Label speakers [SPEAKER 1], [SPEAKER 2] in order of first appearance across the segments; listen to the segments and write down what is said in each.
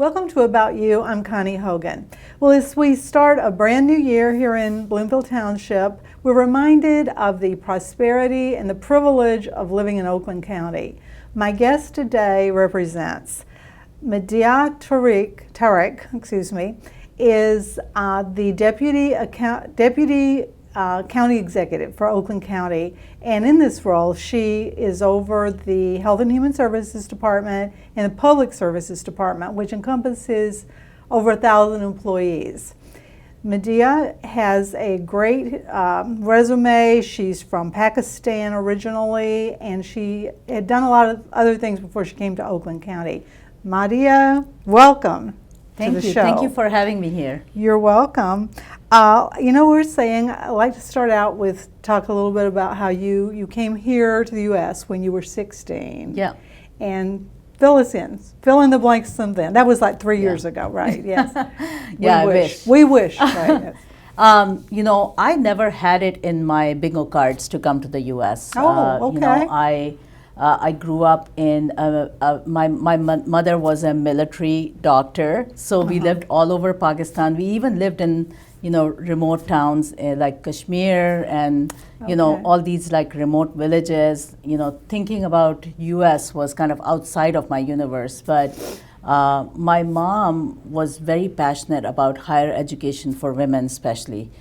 [SPEAKER 1] Welcome to About You. I'm Connie Hogan. Well, as we start a brand new year here in Bloomfield Township, we're reminded of the prosperity and the privilege of living in Oakland County. My guest today represents Madiha Tariq, is the Deputy County Executive for Oakland County, and in this role she is over the Health and Human Services Department and the Public Services Department, which encompasses over 1,000 employees. Madiha has a great resume. She's from Pakistan originally, and she had done a lot of other things before she came to Oakland County. Madiha, welcome.
[SPEAKER 2] Thank you. Thank you for having me here.
[SPEAKER 1] You're welcome. We're saying, I'd like to start out with talk a little bit about how you came here to the U.S. when you were 16.
[SPEAKER 2] Yeah.
[SPEAKER 1] And fill us in. Fill in the blanks from then. That was like 3 years ago, right? Yes.
[SPEAKER 2] I wish.
[SPEAKER 1] We wish. Right. Yes.
[SPEAKER 2] I never had it in my bingo cards to come to the U.S.
[SPEAKER 1] Oh, okay.
[SPEAKER 2] I grew up in, my mother was a military doctor, so we lived all over Pakistan. We even lived in, remote towns like Kashmir and, all these like remote villages. Thinking about U.S. was kind of outside of my universe. But my mom was very passionate about higher education for women especially.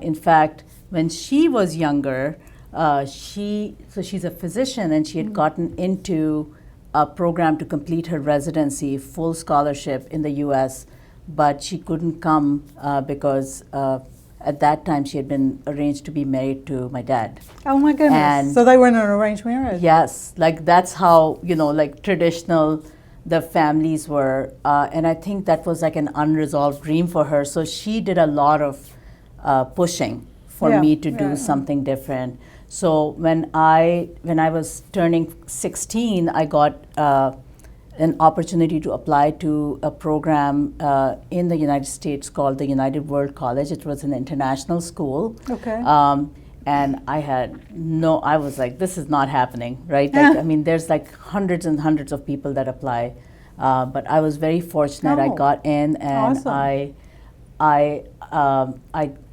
[SPEAKER 2] In fact, when she was younger, she's a physician, and she had gotten into a program to complete her residency, full scholarship in the U.S., but she couldn't come because at that time she had been arranged to be married to my dad.
[SPEAKER 1] Oh my goodness! And so they were in an arranged marriage.
[SPEAKER 2] Yes, like that's how like traditional the families were, and I think that was like an unresolved dream for her. So she did a lot of pushing for me to do something different. So when I was turning 16, I got an opportunity to apply to a program in the United States called the United World College. It was an international school.
[SPEAKER 1] Okay.
[SPEAKER 2] And I was like, this is not happening, right? Like, there's like hundreds and hundreds of people that apply. But I was very fortunate. I got in, and awesome.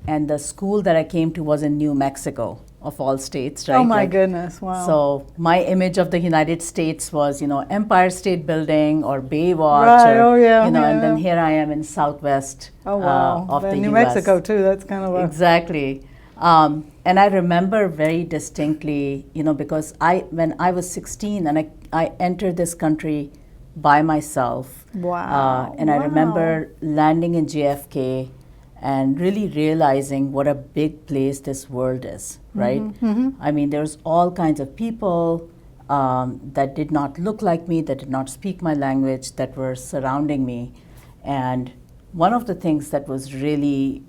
[SPEAKER 2] And the school that I came to was in New Mexico, of all states, right?
[SPEAKER 1] Oh my goodness, wow.
[SPEAKER 2] So my image of the United States was, Empire State Building or Baywatch.
[SPEAKER 1] Right,
[SPEAKER 2] and then here I am in southwest of the
[SPEAKER 1] New
[SPEAKER 2] US.
[SPEAKER 1] Mexico too, that's kind of
[SPEAKER 2] Exactly. And I remember very distinctly, because when I was 16 and I entered this country by myself.
[SPEAKER 1] Wow.
[SPEAKER 2] And I remember landing in JFK and really realizing what a big place this world is, right?
[SPEAKER 1] Mm-hmm.
[SPEAKER 2] There's all kinds of people that did not look like me, that did not speak my language, that were surrounding me. And one of the things that was really,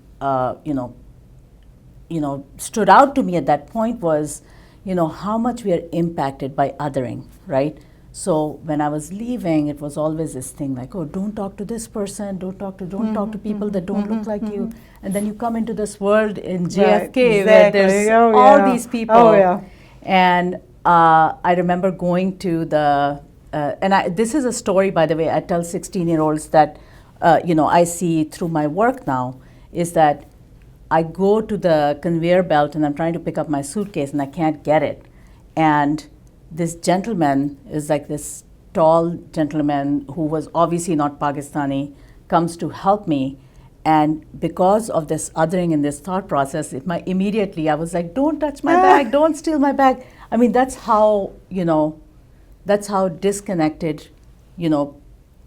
[SPEAKER 2] stood out to me at that point was, how much we are impacted by othering, right? So when I was leaving, it was always this thing like, oh, don't talk to this person, don't talk to people that don't look like you. And then you come into this world in JFK where there's all these people.
[SPEAKER 1] Oh, yeah.
[SPEAKER 2] And I remember going to this is a story, by the way, I tell 16-year-olds that, I see through my work now, is that I go to the conveyor belt and I'm trying to pick up my suitcase and I can't get it. And this gentleman is like this tall gentleman who was obviously not Pakistani, comes to help me. And because of this othering and this thought process, immediately I was like, don't touch my bag, don't steal my bag. That's how, that's how disconnected,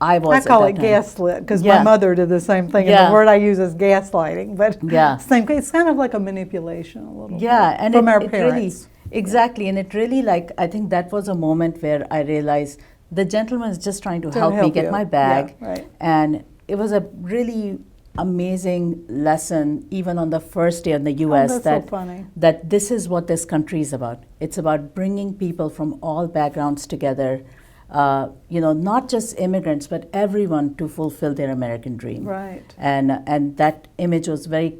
[SPEAKER 2] I was.
[SPEAKER 1] I call it gaslit, because my mother did the same thing. And the word I use is gaslighting, but same. It's kind of like a manipulation a little bit
[SPEAKER 2] and
[SPEAKER 1] from our parents.
[SPEAKER 2] Exactly, and it really I think that was a moment where I realized the gentleman is just trying to help me get my bag.
[SPEAKER 1] Yeah, right.
[SPEAKER 2] And it was a really amazing lesson, even on the first day in the U.S. That this is what this country is about. It's about bringing people from all backgrounds together, not just immigrants, but everyone to fulfill their American dream.
[SPEAKER 1] Right.
[SPEAKER 2] And that image was very,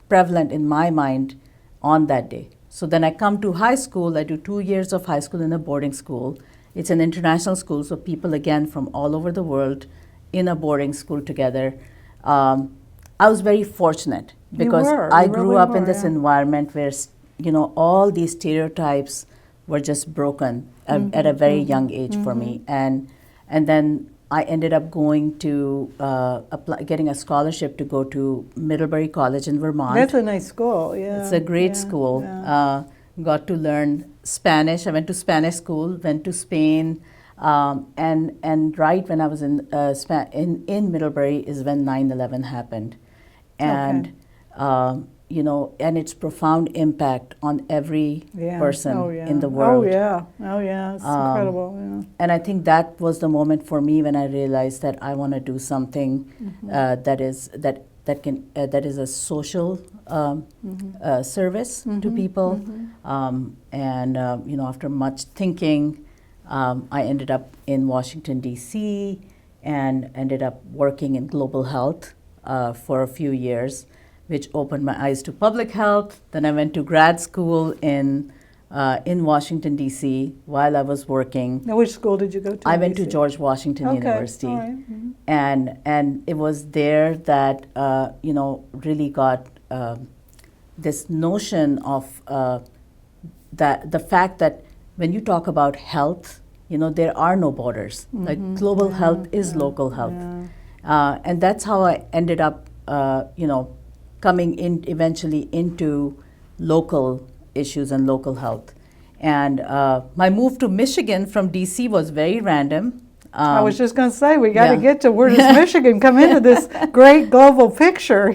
[SPEAKER 2] prevalent in my mind on that day. So then I come to high school, I do 2 years of high school in a boarding school, it's an international school, so people again from all over the world in a boarding school together. I was very fortunate because I
[SPEAKER 1] You
[SPEAKER 2] grew
[SPEAKER 1] really
[SPEAKER 2] up in
[SPEAKER 1] were,
[SPEAKER 2] this
[SPEAKER 1] yeah.
[SPEAKER 2] environment where all these stereotypes were just broken at a very young age for me, and then I ended up going to getting a scholarship to go to Middlebury College in Vermont.
[SPEAKER 1] That's a nice school, yeah.
[SPEAKER 2] It's a great
[SPEAKER 1] yeah,
[SPEAKER 2] school.
[SPEAKER 1] yeah.
[SPEAKER 2] Got to learn Spanish. I went to Spanish school, went to Spain, and right when I was in Middlebury is when 9/11 happened, and and its profound impact on every
[SPEAKER 1] Yeah.
[SPEAKER 2] person
[SPEAKER 1] Oh, yeah.
[SPEAKER 2] in the world.
[SPEAKER 1] Oh yeah, it's incredible. Yeah.
[SPEAKER 2] And I think that was the moment for me when I realized that I want to do something that is a social service to people. And after much thinking, I ended up in Washington D.C. and ended up working in global health for a few years, which opened my eyes to public health. Then I went to grad school in Washington, D.C. while I was working.
[SPEAKER 1] Now, which school did you go to?
[SPEAKER 2] I
[SPEAKER 1] in
[SPEAKER 2] went to
[SPEAKER 1] DC?
[SPEAKER 2] George Washington
[SPEAKER 1] Okay,
[SPEAKER 2] University.
[SPEAKER 1] all right. Mhm.
[SPEAKER 2] And it was there that, really got this notion of that the fact that when you talk about health, there are no borders. Like global health is local health.
[SPEAKER 1] Yeah.
[SPEAKER 2] And that's how I ended up, coming in eventually into local issues and local health. And my move to Michigan from DC was very random.
[SPEAKER 1] I was just going to say, we got to
[SPEAKER 2] yeah.
[SPEAKER 1] get to where does Michigan come into this great global picture,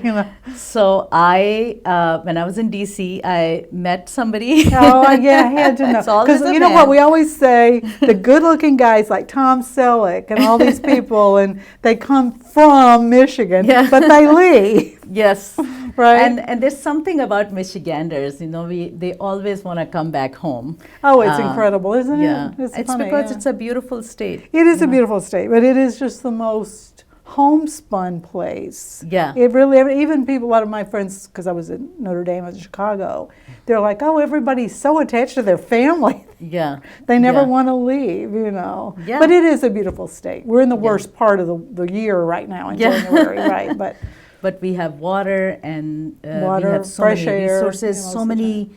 [SPEAKER 2] So when I was in DC, I met somebody.
[SPEAKER 1] Oh, yeah, I had to know.
[SPEAKER 2] It's always
[SPEAKER 1] Because
[SPEAKER 2] a
[SPEAKER 1] you know
[SPEAKER 2] man.
[SPEAKER 1] what, we always say, the good-looking guys like Tom Selleck and all these people, and they come from Michigan,
[SPEAKER 2] Yeah.
[SPEAKER 1] but they leave,
[SPEAKER 2] Yes.
[SPEAKER 1] right?
[SPEAKER 2] And there's something about Michiganders, they always want to come back home.
[SPEAKER 1] Oh, it's incredible, isn't
[SPEAKER 2] Yeah.
[SPEAKER 1] it?
[SPEAKER 2] It's
[SPEAKER 1] funny,
[SPEAKER 2] because
[SPEAKER 1] yeah.
[SPEAKER 2] it's a beautiful state.
[SPEAKER 1] It is a beautiful state, but it is just the most homespun place.
[SPEAKER 2] Yeah.
[SPEAKER 1] It really, even people, a lot of my friends, because I was at Notre Dame, I was in Chicago, they're like, oh, everybody's so attached to their family.
[SPEAKER 2] Yeah.
[SPEAKER 1] They never
[SPEAKER 2] Yeah.
[SPEAKER 1] want to leave,
[SPEAKER 2] Yeah.
[SPEAKER 1] But it is a beautiful state. We're in the worst part of the year right now in
[SPEAKER 2] Yeah.
[SPEAKER 1] January, right?
[SPEAKER 2] But we have water and
[SPEAKER 1] Water,
[SPEAKER 2] we have so
[SPEAKER 1] fresh
[SPEAKER 2] many
[SPEAKER 1] air,
[SPEAKER 2] resources,
[SPEAKER 1] most
[SPEAKER 2] so
[SPEAKER 1] of the
[SPEAKER 2] many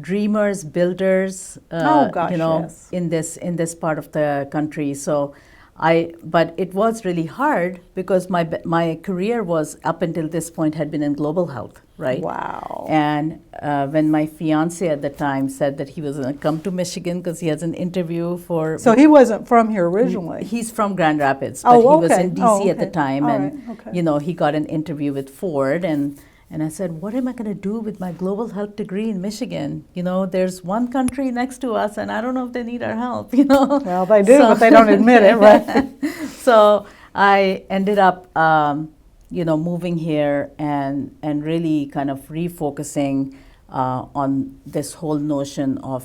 [SPEAKER 2] dreamers, builders,
[SPEAKER 1] Oh, gosh, yes.
[SPEAKER 2] in this part of the country. So but it was really hard because my career was up until this point had been in global health, right?
[SPEAKER 1] Wow.
[SPEAKER 2] And when my fiance at the time said that he was going to come to Michigan because he has an interview for.
[SPEAKER 1] So he wasn't from here originally.
[SPEAKER 2] He's from Grand Rapids, but
[SPEAKER 1] Oh,
[SPEAKER 2] he was
[SPEAKER 1] okay.
[SPEAKER 2] in DC
[SPEAKER 1] Oh,
[SPEAKER 2] at the
[SPEAKER 1] okay.
[SPEAKER 2] time,
[SPEAKER 1] All
[SPEAKER 2] and
[SPEAKER 1] right, okay.
[SPEAKER 2] he got an interview with Ford, and I said, what am I going to do with my global health degree in Michigan? There's one country next to us, and I don't know if they need our help.
[SPEAKER 1] Well, they do, but they don't admit it, right?
[SPEAKER 2] So I ended up, moving here and really kind of refocusing on this whole notion of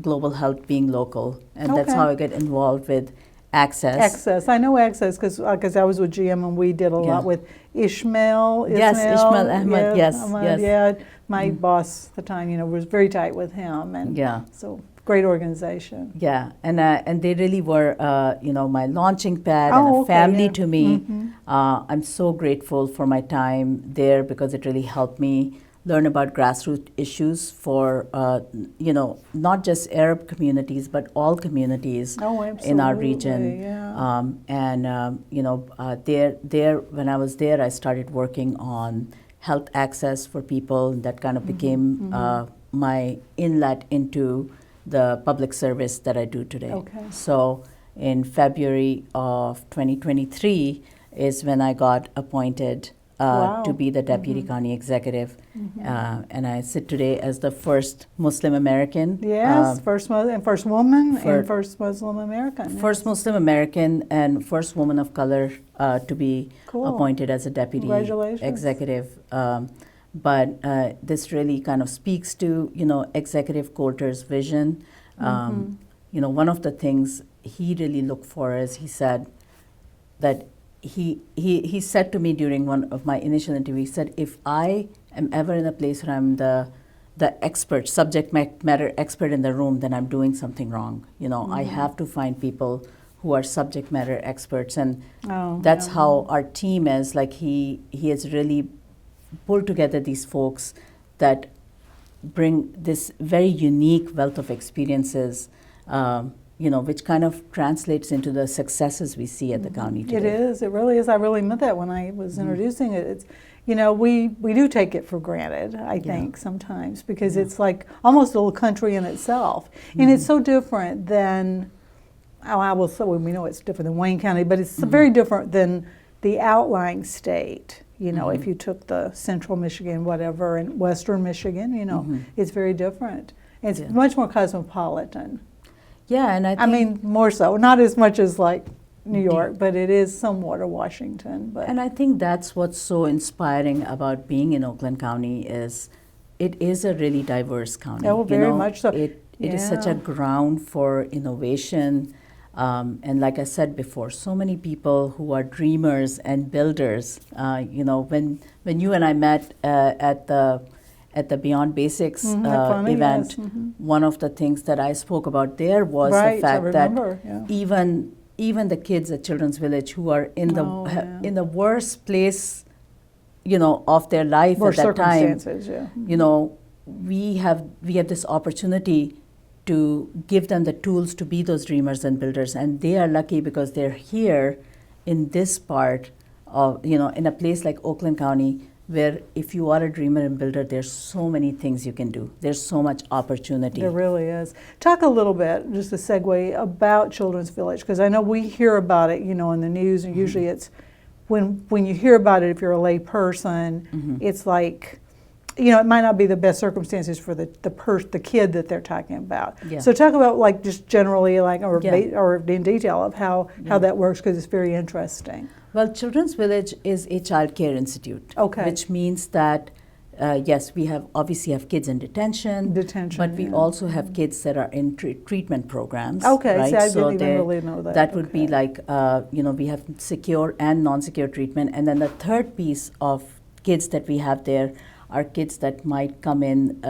[SPEAKER 2] global health being local, and that's
[SPEAKER 1] Okay.
[SPEAKER 2] how I get involved with Access.
[SPEAKER 1] Access. I know Access because I was with GM and we did a
[SPEAKER 2] Yeah.
[SPEAKER 1] lot with Ishmael.
[SPEAKER 2] Yes, Ishmael Ahmed, yes,
[SPEAKER 1] Ahmed,
[SPEAKER 2] yes.
[SPEAKER 1] Yeah, my boss at the time, was very tight with him, and
[SPEAKER 2] Yeah.
[SPEAKER 1] so great organization.
[SPEAKER 2] Yeah, and they really were, my launching pad
[SPEAKER 1] Oh,
[SPEAKER 2] and a
[SPEAKER 1] okay,
[SPEAKER 2] family
[SPEAKER 1] yeah.
[SPEAKER 2] to me. I'm so grateful for my time there because it really helped me learn about grassroots issues for, not just Arab communities, but all communities
[SPEAKER 1] Oh,
[SPEAKER 2] in our
[SPEAKER 1] absolutely,
[SPEAKER 2] region.
[SPEAKER 1] yeah.
[SPEAKER 2] There when I was there, I started working on health access for people. That kind of became my inlet into the public service that I do today.
[SPEAKER 1] Okay.
[SPEAKER 2] So in February of 2023 is when I got appointed
[SPEAKER 1] Wow.
[SPEAKER 2] to be the Deputy County Executive. And I sit today as the first Muslim American.
[SPEAKER 1] Yes, first woman and first Muslim American.
[SPEAKER 2] First Muslim American and first woman of color to be
[SPEAKER 1] Cool.
[SPEAKER 2] appointed as a Deputy
[SPEAKER 1] Congratulations.
[SPEAKER 2] Executive. But this really kind of speaks to, Executive Coulter's vision. One of the things he really looked for is he said that he said to me during one of my initial interviews, he said, if I am ever in a place where I'm the the expert, matter expert in the room, then I'm doing something wrong. I have to find people who are subject matter experts, and that's how our team is. Like he has really pulled together these folks that bring this very unique wealth of experiences, which kind of translates into the successes we see at the county today.
[SPEAKER 1] It is. It really is. I really meant that when I was introducing it. It's, we do take it for granted, I think, sometimes, because it's like almost a little country in itself. And it's so different than, I will say, we know it's different than Wayne County, but it's very different than the outlying state. If you took the central Michigan, whatever, and western Michigan, it's very different. It's much more cosmopolitan.
[SPEAKER 2] Yeah, and
[SPEAKER 1] I mean, more so. Not as much as like New York, but it is somewhat a Washington. But.
[SPEAKER 2] And I think that's what's so inspiring about being in Oakland County is it is a really diverse county.
[SPEAKER 1] Oh, very much so.
[SPEAKER 2] It is such a ground for innovation. And like I said before, so many people who are dreamers and builders. When you and I met at the Beyond Basics event, one of the things that I spoke about there was the fact that even the kids at Children's Village who are in the worst place, of their life at that time, we have this opportunity to give them the tools to be those dreamers and builders, and they are lucky because they're here in this part of, in a place like Oakland County, where if you are a dreamer and builder, there's so many things you can do. There's so much opportunity.
[SPEAKER 1] There really is. Talk a little bit, just a segue, about Children's Village, because I know we hear about it, in the news, and usually it's, when you hear about it, if you're a lay person, it's like, it might not be the best circumstances for the kid that they're talking about. Yeah. So talk about like just generally, like or in detail of how that works, because it's very interesting.
[SPEAKER 2] Well, Children's Village is a child care institute, which means that yes, we obviously have kids in detention, but we also have kids that are in treatment programs.
[SPEAKER 1] Okay,
[SPEAKER 2] right?
[SPEAKER 1] so I didn't even really know that.
[SPEAKER 2] That would be like we have secure and non-secure treatment, and then the third piece of kids that we have there are kids that might come in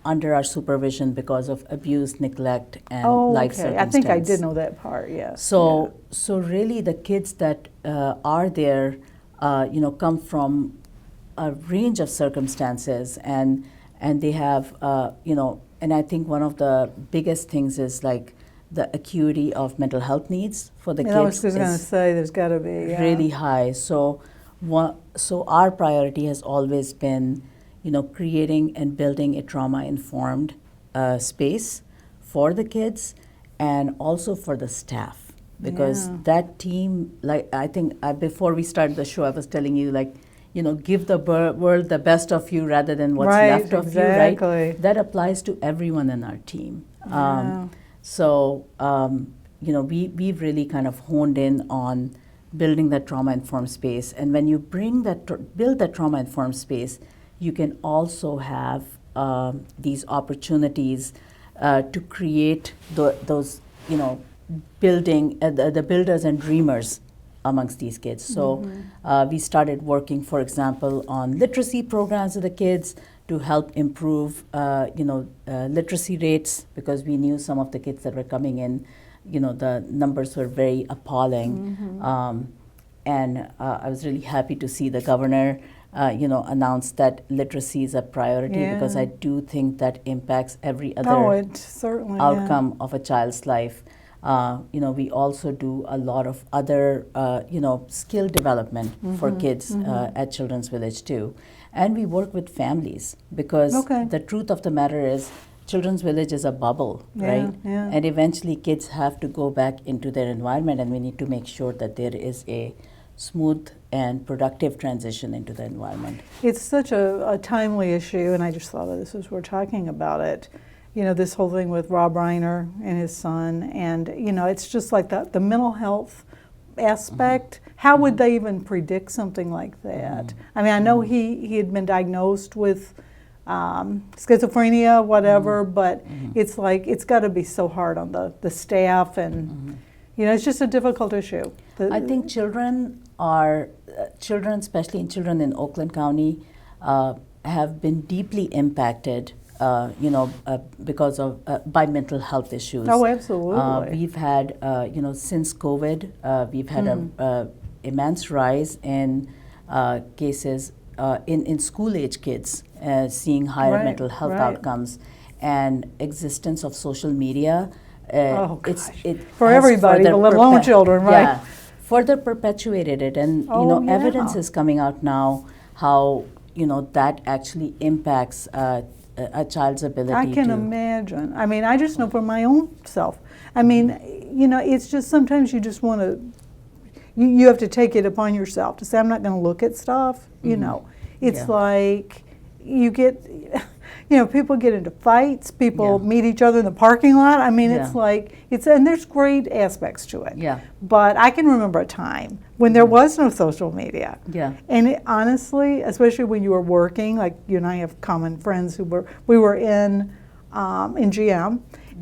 [SPEAKER 2] under our supervision because of abuse, neglect, and life circumstance.
[SPEAKER 1] I think I did know that part, yes.
[SPEAKER 2] So really the kids that are there, come from a range of circumstances, and they have, and I think one of the biggest things is like the acuity of mental health needs for the kids.
[SPEAKER 1] I was just going to say, there's got to be.
[SPEAKER 2] Really high. So our priority has always been, creating and building a trauma-informed space for the kids and also for the staff. Because that team, like I think before we started the show, I was telling you, like, give the world the best of you rather than what's left of you, right? That applies to everyone in our team. We've really kind of honed in on building that trauma-informed space. And when you build that trauma-informed space, you can also have these opportunities to create those, building the builders and dreamers amongst these kids. So we started working, for example, on literacy programs with the kids to help improve, literacy rates, because we knew some of the kids that were coming in, the numbers were very appalling. And I was really happy to see the governor announced that literacy is a priority, because I do think that impacts every other outcome of a child's life. We also do a lot of other, skill development for kids at Children's Village too. And we work with families, because the truth of the matter is Children's Village is a bubble, right? Yeah. And eventually kids have to go back into their environment, and we need to make sure that there is a smooth and productive transition into the environment.
[SPEAKER 1] It's such a timely issue, and I just thought of this as we're talking about it. This whole thing with Rob Reiner and his son, and it's just like the mental health aspect. How would they even predict something like that? I mean, I know he had been diagnosed with schizophrenia, whatever, but it's like it's got to be so hard on the staff, and it's just a difficult issue.
[SPEAKER 2] I think children, especially children in Oakland County, have been deeply impacted because of by mental health issues.
[SPEAKER 1] Oh, absolutely.
[SPEAKER 2] We've had, since COVID, we've had a immense rise in cases in school-age kids seeing higher mental health outcomes, and existence of social media.
[SPEAKER 1] For everybody, but let alone children, right?
[SPEAKER 2] Yeah, further perpetuated it, and evidence is coming out now how that actually impacts a child's ability.
[SPEAKER 1] I can imagine. I mean, I just know for my own self. I mean, it's just sometimes you just want to. You have to take it upon yourself to say, I'm not going to look at stuff. It's like you get. People get into fights. People meet each other in the parking lot. I mean, it's like and there's great aspects to it.
[SPEAKER 2] Yeah.
[SPEAKER 1] But I can remember a time when there was no social media.
[SPEAKER 2] Yeah.
[SPEAKER 1] And honestly, especially when you were working, like you and I have common friends we were in GM,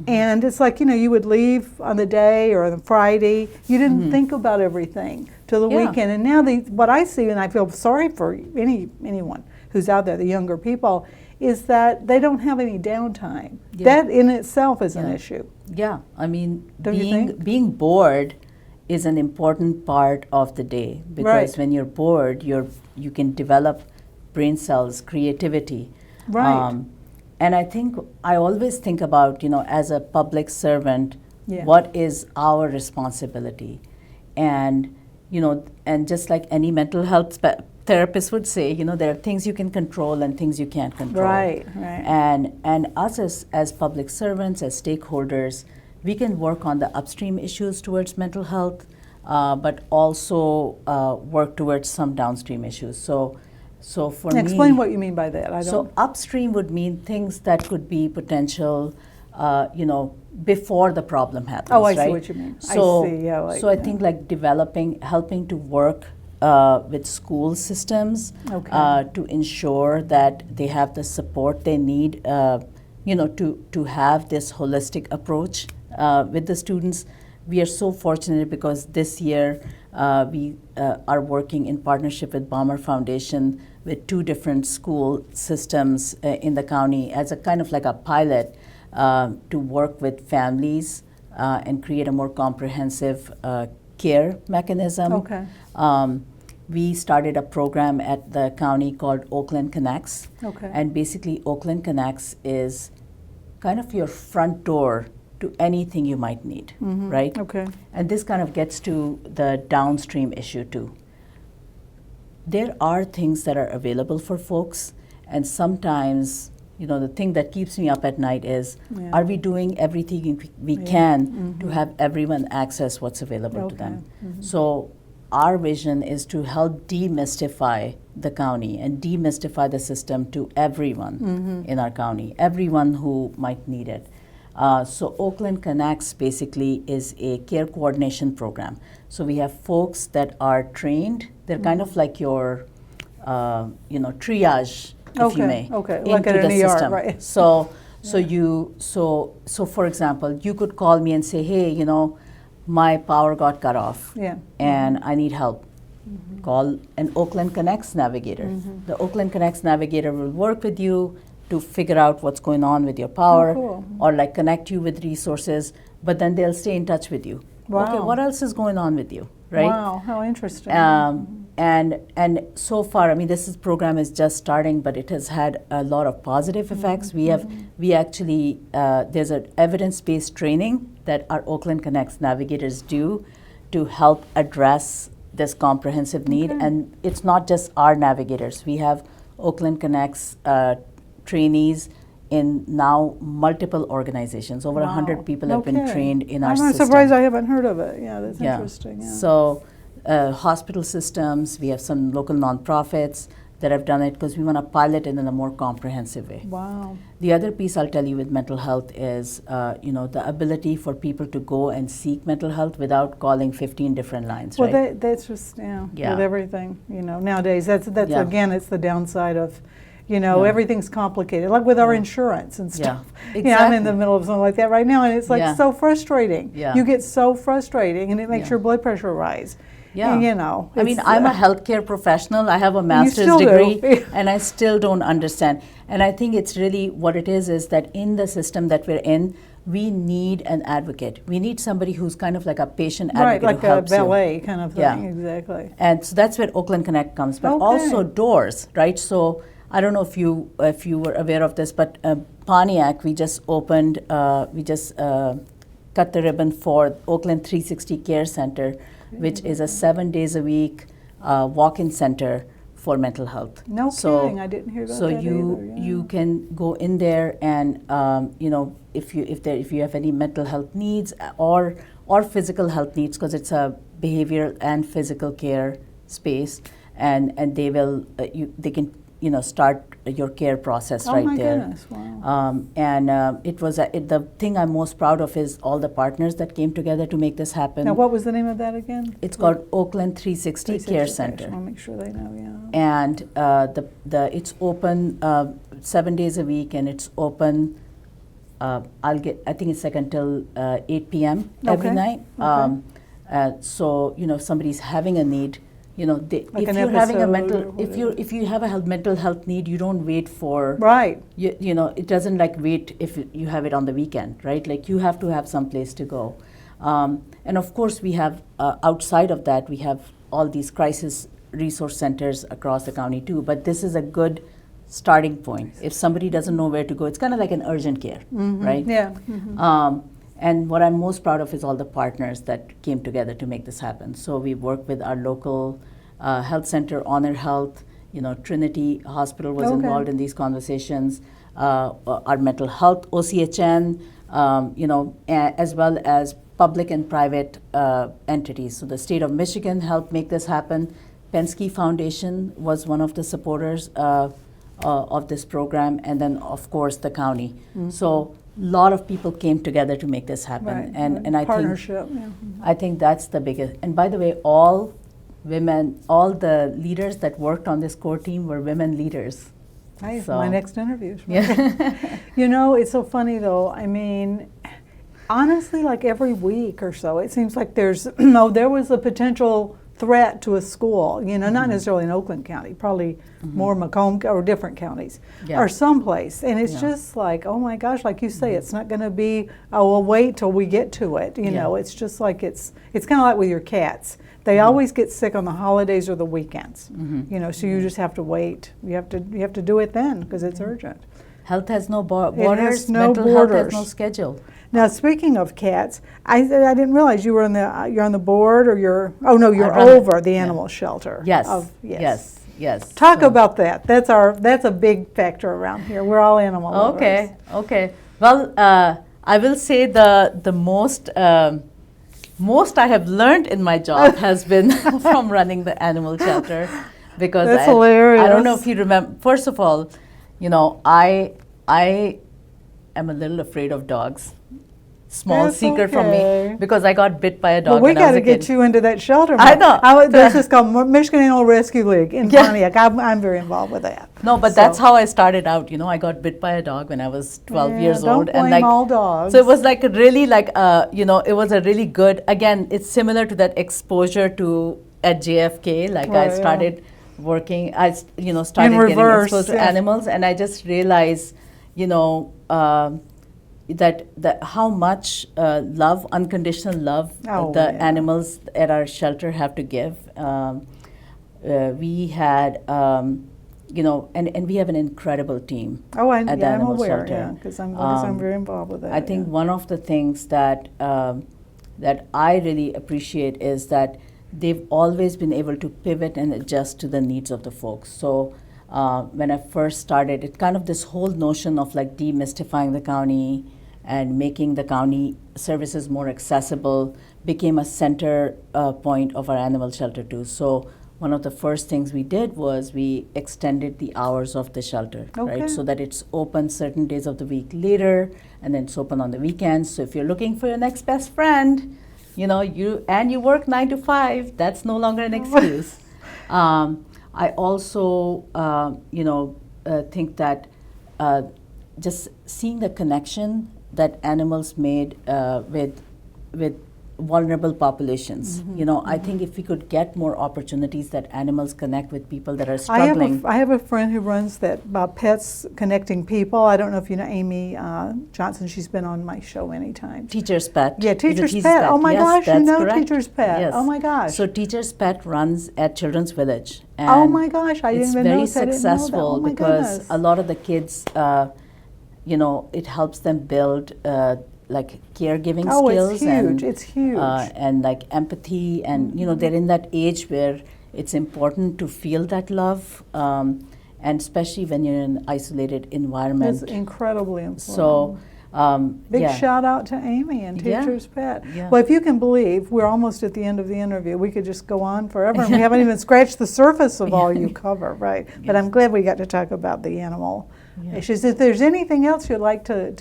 [SPEAKER 1] and it's like you would leave on the day or on the Friday. You didn't think about everything till the weekend. And now what I see, and I feel sorry for anyone who's out there, the younger people, is that they don't have any downtime. That in itself is an issue.
[SPEAKER 2] Yeah, I mean,
[SPEAKER 1] Don't
[SPEAKER 2] being bored is an important part of the day, because when you're bored, you can develop brain cells, creativity.
[SPEAKER 1] Right.
[SPEAKER 2] And I always think about, as a public servant, what is our responsibility? And, and just like any mental health therapist would say, there are things you can control and things you can't control.
[SPEAKER 1] Right.
[SPEAKER 2] And us as public servants, as stakeholders, we can work on the upstream issues towards mental health, but also work towards some downstream issues. So for me,
[SPEAKER 1] explain what you mean by that.
[SPEAKER 2] So upstream would mean things that could be potential, before the problem happens.
[SPEAKER 1] Oh, I
[SPEAKER 2] right?
[SPEAKER 1] see what you mean.
[SPEAKER 2] So,
[SPEAKER 1] I see. Yeah.
[SPEAKER 2] I think helping to work with school systems to ensure that they have the support they need, to have this holistic approach with the students. We are so fortunate because this year we are working in partnership with Balmer Foundation with 2 different school systems in the county as a kind of like a pilot to work with families and create a more comprehensive care mechanism.
[SPEAKER 1] Okay.
[SPEAKER 2] We started a program at the county called Oakland Connects.
[SPEAKER 1] Okay.
[SPEAKER 2] And basically Oakland Connects is kind of your front door to anything you might need, right?
[SPEAKER 1] Okay.
[SPEAKER 2] And this kind of gets to the downstream issue too. There are things that are available for folks, and sometimes, the thing that keeps me up at night is, are we doing everything we can to have everyone access what's available to them? So our vision is to help demystify the county and demystify the system to everyone in our county, everyone who might need it. So Oakland Connects basically is a care coordination program. So we have folks that are trained. They're kind of like your, triage, if you may,
[SPEAKER 1] like
[SPEAKER 2] into
[SPEAKER 1] at an
[SPEAKER 2] the
[SPEAKER 1] ER,
[SPEAKER 2] system.
[SPEAKER 1] right.
[SPEAKER 2] So for example, you could call me and say, hey, my power got cut off, and I need help. Call an Oakland Connects navigator. The Oakland Connects navigator will work with you to figure out what's going on with your power, or like connect you with resources, but then they'll stay in touch with you.
[SPEAKER 1] Wow.
[SPEAKER 2] Okay, what else is going on with you, right?
[SPEAKER 1] Wow, how interesting.
[SPEAKER 2] And so far, I mean, this program is just starting, but it has had a lot of positive effects. We actually, there's an evidence-based training that our Oakland Connects navigators do to help address this comprehensive need. And it's not just our navigators. We have Oakland Connects trainees in now multiple organizations. Over 100 people have been trained in our system.
[SPEAKER 1] I'm surprised I haven't heard of it. Yeah, that's interesting. Yeah.
[SPEAKER 2] So hospital systems, we have some local nonprofits that have done it because we want to pilot it in a more comprehensive way.
[SPEAKER 1] Wow.
[SPEAKER 2] The other piece I'll tell you with mental health is, the ability for people to go and seek mental health without calling 15 different lines,
[SPEAKER 1] well,
[SPEAKER 2] right?
[SPEAKER 1] That's just, with everything, nowadays, that's again, it's the downside of, everything's complicated, like with our insurance and stuff.
[SPEAKER 2] Exactly.
[SPEAKER 1] I'm in the middle of something like that right now, and it's like so frustrating.
[SPEAKER 2] Yeah.
[SPEAKER 1] You get so frustrating, and it makes your blood pressure rise.
[SPEAKER 2] Yeah.
[SPEAKER 1] And, you know,
[SPEAKER 2] I mean,
[SPEAKER 1] it's,
[SPEAKER 2] I'm a healthcare professional. I have a master's
[SPEAKER 1] still do.
[SPEAKER 2] degree, and I still don't understand. And I think it's really what it is that in the system that we're in, we need an advocate. We need somebody who's kind of like a patient
[SPEAKER 1] right,
[SPEAKER 2] advocate
[SPEAKER 1] like
[SPEAKER 2] who
[SPEAKER 1] a
[SPEAKER 2] helps you.
[SPEAKER 1] ballet kind of thing,
[SPEAKER 2] Yeah.
[SPEAKER 1] exactly.
[SPEAKER 2] And so that's where Oakland Connect comes, but
[SPEAKER 1] Okay.
[SPEAKER 2] also doors, right? So I don't know if you were aware of this, but Pontiac, we just opened, cut the ribbon for Oakland 360 Care Center, which is a 7 days a week walk-in center for mental health.
[SPEAKER 1] No kidding, I didn't hear about
[SPEAKER 2] so
[SPEAKER 1] that
[SPEAKER 2] you
[SPEAKER 1] either, yeah.
[SPEAKER 2] you can go in there and if you have any mental health needs or physical health needs, because it's a behavioral and physical care space, and they will they can start your care process
[SPEAKER 1] Oh
[SPEAKER 2] right
[SPEAKER 1] my
[SPEAKER 2] there.
[SPEAKER 1] goodness, wow.
[SPEAKER 2] It was the thing I'm most proud of is all the partners that came together to make this happen.
[SPEAKER 1] Now, what was the name of that again?
[SPEAKER 2] It's called Oakland 360 Care Center.
[SPEAKER 1] I want to make sure they know, yeah.
[SPEAKER 2] And it's open 7 days a week, and it's open. I think it's like until 8 p.m. every
[SPEAKER 1] Okay.
[SPEAKER 2] night.
[SPEAKER 1] Okay.
[SPEAKER 2] So if somebody's having a need,
[SPEAKER 1] Like
[SPEAKER 2] if
[SPEAKER 1] an
[SPEAKER 2] you're having a
[SPEAKER 1] episode
[SPEAKER 2] mental,
[SPEAKER 1] or
[SPEAKER 2] if you have a mental health need, you don't wait for.
[SPEAKER 1] Right.
[SPEAKER 2] It doesn't like wait if you have it on the weekend, right? Like you have to have some place to go. And of course, we have outside of that, we have all these crisis resource centers across the county too. But this is a good starting point. If somebody doesn't know where to go, it's kind of like an urgent care, right?
[SPEAKER 1] Yeah.
[SPEAKER 2] And what I'm most proud of is all the partners that came together to make this happen. So we work with our local health center, Honor Health. Trinity Hospital was
[SPEAKER 1] Okay.
[SPEAKER 2] involved in these conversations. Our mental health, OCHN, as well as public and private entities. So the state of Michigan helped make this happen. Penske Foundation was one of the supporters of this program, and then of course the county. So a lot of people came together to make this happen,
[SPEAKER 1] Right.
[SPEAKER 2] and I think
[SPEAKER 1] Partnership, yeah.
[SPEAKER 2] I think that's the biggest. And by the way, all women, all the leaders that worked on this core team were women leaders.
[SPEAKER 1] Hey,
[SPEAKER 2] So-
[SPEAKER 1] my next interview.
[SPEAKER 2] Yeah.
[SPEAKER 1] It's so funny though. I mean, honestly, like every week or so, it seems like there was a potential threat to a school, not necessarily in Oakland County, probably more Macomb or different counties,
[SPEAKER 2] Yeah.
[SPEAKER 1] or someplace. And it's
[SPEAKER 2] Yeah.
[SPEAKER 1] just like, oh my gosh, like you say, it's not going to be, oh, we'll wait till we get to it.
[SPEAKER 2] Yeah.
[SPEAKER 1] It's just like it's kind of like with your cats. They always get sick on the holidays or the weekends. So you just have to wait. You have to do it then because it's urgent.
[SPEAKER 2] Health has no
[SPEAKER 1] has
[SPEAKER 2] borders.
[SPEAKER 1] no
[SPEAKER 2] mental health has no
[SPEAKER 1] borders.
[SPEAKER 2] schedule.
[SPEAKER 1] Now, speaking of cats, I didn't realize you're on the board, or you're
[SPEAKER 2] run
[SPEAKER 1] over the
[SPEAKER 2] yeah.
[SPEAKER 1] animal shelter.
[SPEAKER 2] Yes. Yes.
[SPEAKER 1] Talk
[SPEAKER 2] So-
[SPEAKER 1] about that. That's a big factor around here. We're all animal lovers.
[SPEAKER 2] Okay. Well, I will say the most I have learned in my job has been from running the animal shelter, because
[SPEAKER 1] That's
[SPEAKER 2] I
[SPEAKER 1] hilarious.
[SPEAKER 2] don't know if you remember. First of all, I am a little afraid of dogs. Small
[SPEAKER 1] That's
[SPEAKER 2] secret from
[SPEAKER 1] okay.
[SPEAKER 2] me, because I got bit by a dog
[SPEAKER 1] Well, we
[SPEAKER 2] when I was
[SPEAKER 1] got to
[SPEAKER 2] a
[SPEAKER 1] get
[SPEAKER 2] kid.
[SPEAKER 1] you into that shelter.
[SPEAKER 2] I know.
[SPEAKER 1] This is called Michigan Animal Rescue League in
[SPEAKER 2] Yeah.
[SPEAKER 1] Pontiac. I'm very involved with that.
[SPEAKER 2] No, but
[SPEAKER 1] So-
[SPEAKER 2] that's how I started out. I got bit by a dog when I was 12
[SPEAKER 1] Yeah,
[SPEAKER 2] years
[SPEAKER 1] don't
[SPEAKER 2] old,
[SPEAKER 1] blame
[SPEAKER 2] and
[SPEAKER 1] all dogs.
[SPEAKER 2] so it was like really like it was a really good. Again, it's similar to that exposure to at JFK. Like
[SPEAKER 1] Right,
[SPEAKER 2] I
[SPEAKER 1] yeah.
[SPEAKER 2] started working. Started
[SPEAKER 1] In
[SPEAKER 2] getting
[SPEAKER 1] reverse,
[SPEAKER 2] exposed to
[SPEAKER 1] yeah.
[SPEAKER 2] animals, and I just realized, that how much love, unconditional love,
[SPEAKER 1] Oh,
[SPEAKER 2] the
[SPEAKER 1] yeah.
[SPEAKER 2] animals at our shelter have to give. We had. And we have an incredible team.
[SPEAKER 1] Oh,
[SPEAKER 2] at the
[SPEAKER 1] I'm
[SPEAKER 2] animal
[SPEAKER 1] aware,
[SPEAKER 2] shelter.
[SPEAKER 1] yeah, because I'm very involved with that.
[SPEAKER 2] I think
[SPEAKER 1] yeah.
[SPEAKER 2] one of the things that I really appreciate is that they've always been able to pivot and adjust to the needs of the folks. So when I first started, it kind of this whole notion of like demystifying the county and making the county services more accessible became a center point of our animal shelter too. So one of the first things we did was we extended the hours of the shelter,
[SPEAKER 1] Okay.
[SPEAKER 2] right? So that it's open certain days of the week later, and then it's open on the weekends. So if you're looking for your next best friend, you work 9 to 5, that's no longer an excuse. I also, think that just seeing the connection that animals made with vulnerable populations. You know, I think if we could get more opportunities that animals connect with people that are struggling.
[SPEAKER 1] I have a friend who runs that Pets Connecting People. I don't know if you know Amy Johnson. She's been on my show many times.
[SPEAKER 2] Teacher's Pet.
[SPEAKER 1] Yeah, Teacher's Pet. Oh my gosh, you know Teacher's Pet.
[SPEAKER 2] Yes.
[SPEAKER 1] Oh my gosh.
[SPEAKER 2] So Teacher's Pet runs at Children's Village. And
[SPEAKER 1] oh my gosh, I didn't even know that.
[SPEAKER 2] It's very successful
[SPEAKER 1] oh
[SPEAKER 2] because
[SPEAKER 1] goodness.
[SPEAKER 2] a lot of the kids, you know, it helps them build like caregiving skills.
[SPEAKER 1] It's huge. It's huge.
[SPEAKER 2] And like empathy, and you know, they're in that age where it's important to feel that love, and especially when you're in an isolated environment.
[SPEAKER 1] It's incredibly important.
[SPEAKER 2] So.
[SPEAKER 1] Big shout out to Amy and Teacher's Pet.
[SPEAKER 2] Yeah.
[SPEAKER 1] Well, if you can believe, we're almost at the end of the interview. We could just go on forever, and we haven't even scratched the surface of all you cover, right? But I'm glad we got to talk about the animal issues. If there's anything else you'd like to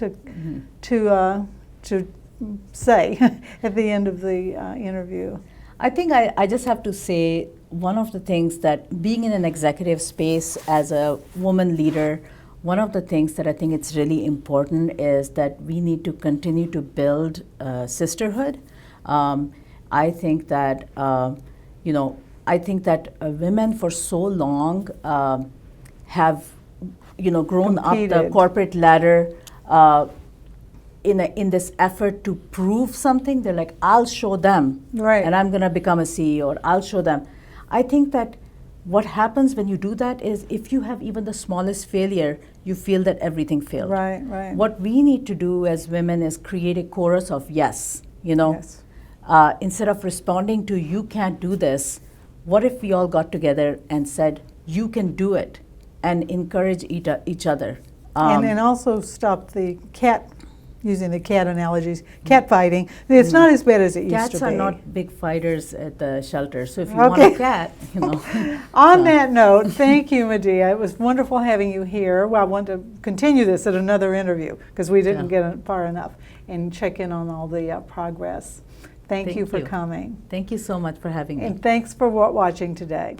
[SPEAKER 1] say at the end of the interview.
[SPEAKER 2] I think I just have to say, one of the things that being in an executive space as a woman leader, one of the things that I think it's really important is that we need to continue to build sisterhood. I think that, you know, I think that women for so long have, you know, grown
[SPEAKER 1] Competed.
[SPEAKER 2] up the corporate ladder in this effort to prove something. They're like, I'll show them,
[SPEAKER 1] right,
[SPEAKER 2] and I'm going to become a CEO, or I'll show them. I think that what happens when you do that is if you have even the smallest failure, you feel that everything failed.
[SPEAKER 1] Right, right.
[SPEAKER 2] What we need to do as women is create a chorus of yes, you know.
[SPEAKER 1] Yes.
[SPEAKER 2] Instead of responding to you can't do this, what if we all got together and said you can do it, and encourage each other.
[SPEAKER 1] And also stop the using the cat analogies, cat fighting. It's not as bad as it used to be.
[SPEAKER 2] Cats are not big fighters at the shelter, so if you want a cat, you know.
[SPEAKER 1] On that note, thank you, Madiha. It was wonderful having you here. Well, I want to continue this at another interview because we didn't get far enough, and check in on all the progress. Thank you for coming.
[SPEAKER 2] Thank you so much for having me.
[SPEAKER 1] And thanks for watching today.